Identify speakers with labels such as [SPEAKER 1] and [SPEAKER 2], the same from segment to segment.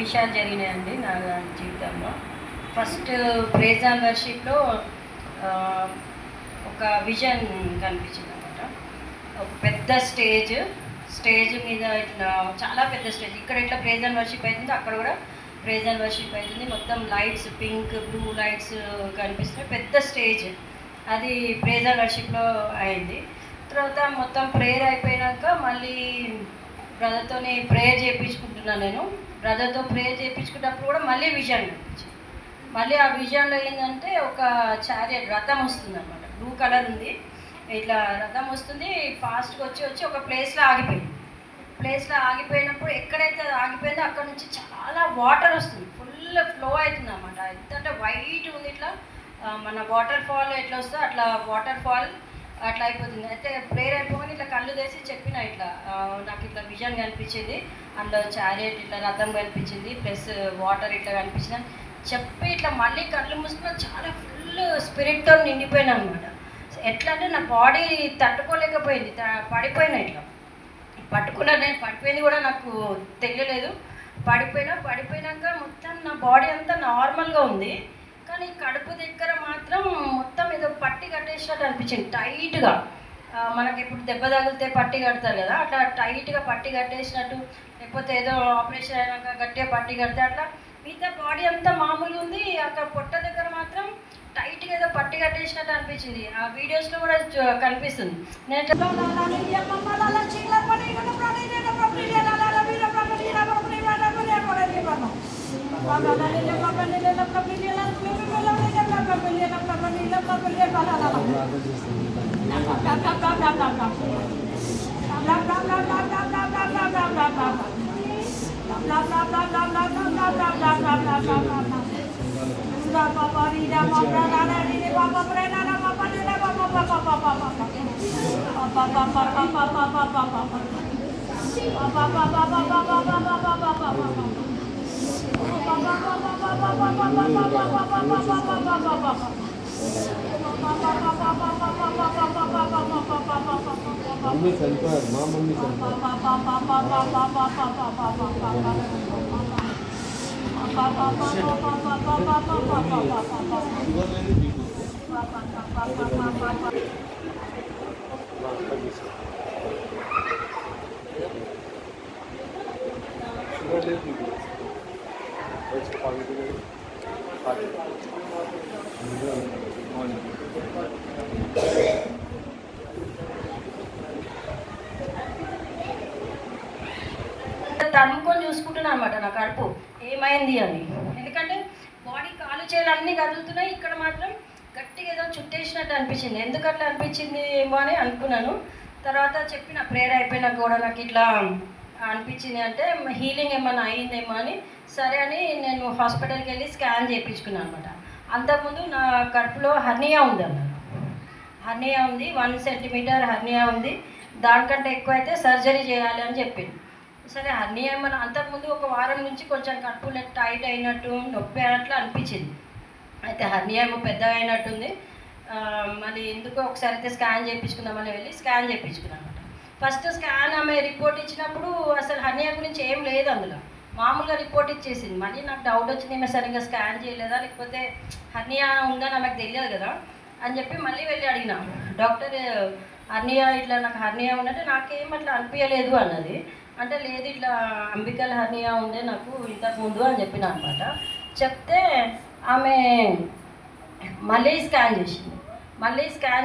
[SPEAKER 1] విషయాలు జరిగినాయండి నా జీవితంలో. ఫస్ట్ ప్రైజ్ అండ్ వర్షిప్లో ఒక విజన్ కనిపించింది అనమాట. ఒక పెద్ద స్టేజ్ మీద ఇట్లా చాలా పెద్ద స్టేజ్. ఇక్కడ ఇట్లా ప్రైజ్ అండ్ వర్షిప్ అవుతుంది, అక్కడ కూడా ప్రైజ్ అండ్ వర్షిప్ అవుతుంది. మొత్తం లైట్స్, పింక్ బ్లూ లైట్స్ కనిపిస్తున్నాయి. పెద్ద స్టేజ్ అది ప్రైజ్ అండ్ వర్షిప్లో అయింది. తర్వాత మొత్తం ప్రేయర్ అయిపోయాక మళ్ళీ బ్రదర్తోని ప్రేయర్ చేయించుకుంటున్నాను. నేను బ్రదర్తో ప్రేయర్ చేయించుకున్నప్పుడు కూడా మళ్ళీ విజన్ కనిపించింది. మళ్ళీ ఆ విజన్లో ఏంటంటే ఒక చారియట్ రథం వస్తుంది అనమాట. బ్లూ కలర్ ఉంది, ఇట్లా రథం వస్తుంది. ఫాస్ట్గా వచ్చి ఒక ప్లేస్లో ఆగిపోయింది. ప్లేస్లో ఆగిపోయినప్పుడు ఎక్కడైతే ఆగిపోయిందో అక్కడ నుంచి చాలా వాటర్ వస్తుంది, ఫుల్ ఫ్లో అవుతుంది అనమాట. ఎంత వైట్ ఉంది, ఇట్లా మన వాటర్ ఫాల్ ఎట్లా వస్తుందో అట్లా వాటర్ ఫాల్ అట్లా అయిపోతుంది. అయితే ప్రేయర్ అయిపోగానే ఇట్లా కళ్ళు తెసి చెప్పిన ఇట్లా నాకు ఇట్లా విజన్ కనిపించింది, అందులో చారియట్ ఇట్లా రథం కనిపించింది, ప్లస్ వాటర్ ఇట్లా కనిపించింది చెప్పి ఇట్లా మళ్ళీ కళ్ళు మూసుకున్న చాలా ఫుల్ స్పిరిట్తో నిండిపోయినా అనమాట. ఎట్లా అంటే నా బాడీ తట్టుకోలేకపోయింది, పడిపోయినా ఇట్లా పట్టుకున్నా. నేను పడిపోయింది కూడా నాకు తెలియలేదు. పడిపోయినాక మొత్తం నా బాడీ అంతా నార్మల్గా ఉంది, కానీ కడుపు దగ్గర మాత్రం మొత్తం ఏదో పట్టి కట్టేసినట్టు అనిపించింది టైట్గా. మనకి ఇప్పుడు దెబ్బ తగిలితే పట్టి కడతారు కదా, అట్లా టైట్గా పట్టి కట్టేసినట్టు, లేకపోతే ఏదో ఆపరేషన్ అయినాక గట్టిగా పట్టి కడితే అట్లా. మిగతా బాడీ అంతా మామూలుగా ఉంది, అక్కడ పొట్ట దగ్గర మాత్రం టైట్గా ఏదో పట్టి కట్టేసినట్టు అనిపించింది. ఆ వీడియోస్లో కూడా కనిపిస్తుంది. నేను
[SPEAKER 2] मम्मी चलता है, माँ मम्मी चलता
[SPEAKER 1] తరుముకొని చూసుకుంటున్నా అనమాట నా కడుపు ఏమైంది అని. ఎందుకంటే బాడీ కాలు చేయాలి అన్నీ కదులుతున్నాయి, ఇక్కడ మాత్రం గట్టిగా ఏదో చుట్టేసినట్టు అనిపించింది. ఎందుకు అట్లా అనిపించింది ఏమో అని అనుకున్నాను. తర్వాత చెప్పిన ప్రేయర్ అయిపోయినాక కూడా నాకు ఇట్లా అనిపించింది అంటే హీలింగ్ ఏమైనా అయ్యిందేమో అని. సరే అని నేను హాస్పిటల్కి వెళ్ళి స్కాన్ చేయించుకున్నాను అనమాట. అంతకుముందు నా కడుపులో హర్నియా ఉంది అన్నారు. హర్నియా ఉంది, 1 సెంటీమీటర్ హర్నియా ఉంది, దానికంటే ఎక్కువ అయితే సర్జరీ చేయాలి అని చెప్పింది. సరే హర్నియా ఏమన్నా, అంతకుముందు ఒక వారం నుంచి కొంచెం కడుపులో టైట్ అయినట్టు నొప్పి అట్లా అనిపించింది. అయితే హర్నియా ఏమో పెద్దగా అయినట్టుంది, మళ్ళీ ఎందుకో ఒకసారి అయితే స్కాన్ చేయించుకుందామని వెళ్ళి స్కాన్ చేయించుకున్నాను అనమాట. ఫస్ట్ స్కాన్ ఆమె రిపోర్ట్ ఇచ్చినప్పుడు అసలు హర్నియా గురించి ఏం లేదు, అందులో మామూలుగా రిపోర్ట్ ఇచ్చేసింది. మళ్ళీ నాకు డౌట్ వచ్చింది, ఏమో సరిగ్గా స్కాన్ చేయలేదా లేకపోతే హర్నియా ఉందని ఆమెకు తెలియదు కదా అని చెప్పి మళ్ళీ వెళ్ళి అడిగిన డాక్టర్, హర్నియా ఇట్లా నాకు హర్నియా ఉందంటే నాకేం అట్లా అనిపించలేదు అన్నది. అంటే లేదు ఇట్లా అంబికల్ హర్నియా ఉండే నాకు ఇంతకుముందు అని చెప్పిన అనమాట. చెప్తే ఆమె మళ్ళీ స్కాన్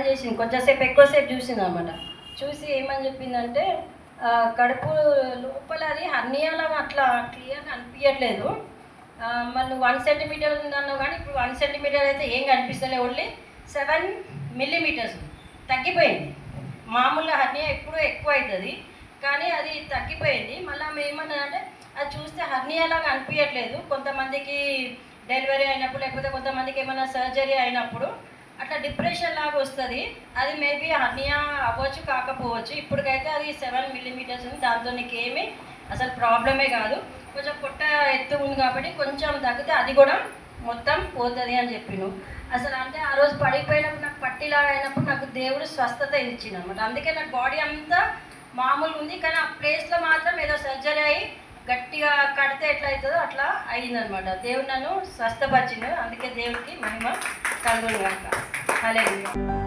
[SPEAKER 1] చేసింది, కొంచెంసేపు ఎక్కువసేపు చూసింది అనమాట. చూసి ఏమని చెప్పిందంటే కడుపు లోపల అది హర్నియాలాగా అట్లా క్లియర్గా అనిపించట్లేదు, మళ్ళీ 1 సెంటీమీటర్ ఉందన్నావు కానీ ఇప్పుడు 1 సెంటీమీటర్ అయితే ఏం కనిపిస్తలే, ఓన్లీ 7 మిల్లీమీటర్స్ తగ్గిపోయింది. మామూలుగా హర్నియా ఎప్పుడూ ఎక్కువ అవుతుంది కానీ అది తగ్గిపోయింది. మళ్ళీ ఆమె ఏమన్నదంటే అది చూస్తే హర్నియాలాగా అనిపించట్లేదు, కొంతమందికి డెలివరీ అయినప్పుడు లేకపోతే కొంతమందికి ఏమైనా సర్జరీ అయినప్పుడు అట్లా డిప్రెషన్ లాగా వస్తుంది, అది మేబీ హర్నియా అవ్వచ్చు కాకపోవచ్చు. ఇప్పటికైతే అది 7 మిల్లీమీటర్స్ ఉంది, దాంతో నీకేమీ అసలు ప్రాబ్లమే కాదు, కొంచెం పొట్ట ఎత్తు ఉంది కాబట్టి కొంచెం తగ్గితే అది కూడా మొత్తం పోతుంది అని చెప్పిను. అసలు అంటే ఆ రోజు పడిపోయినప్పుడు నాకు పట్టిలాగా అయినప్పుడు నాకు దేవుడు స్వస్థత ఇచ్చింది అనమాట. అందుకే నాకు బాడీ అంతా మామూలుగా ఉంది, కానీ ఆ ప్లేస్లో మాత్రం ఏదో సర్జరీ అయ్యి గట్టిగా కడితే ఎట్లా అవుతుందో అట్లా అయిందనమాట. దేవుడు నన్ను స్వస్థపరిచిండు. అందుకే దేవుడికి మహిమ కలుగును గాక. హల్లెలూయా.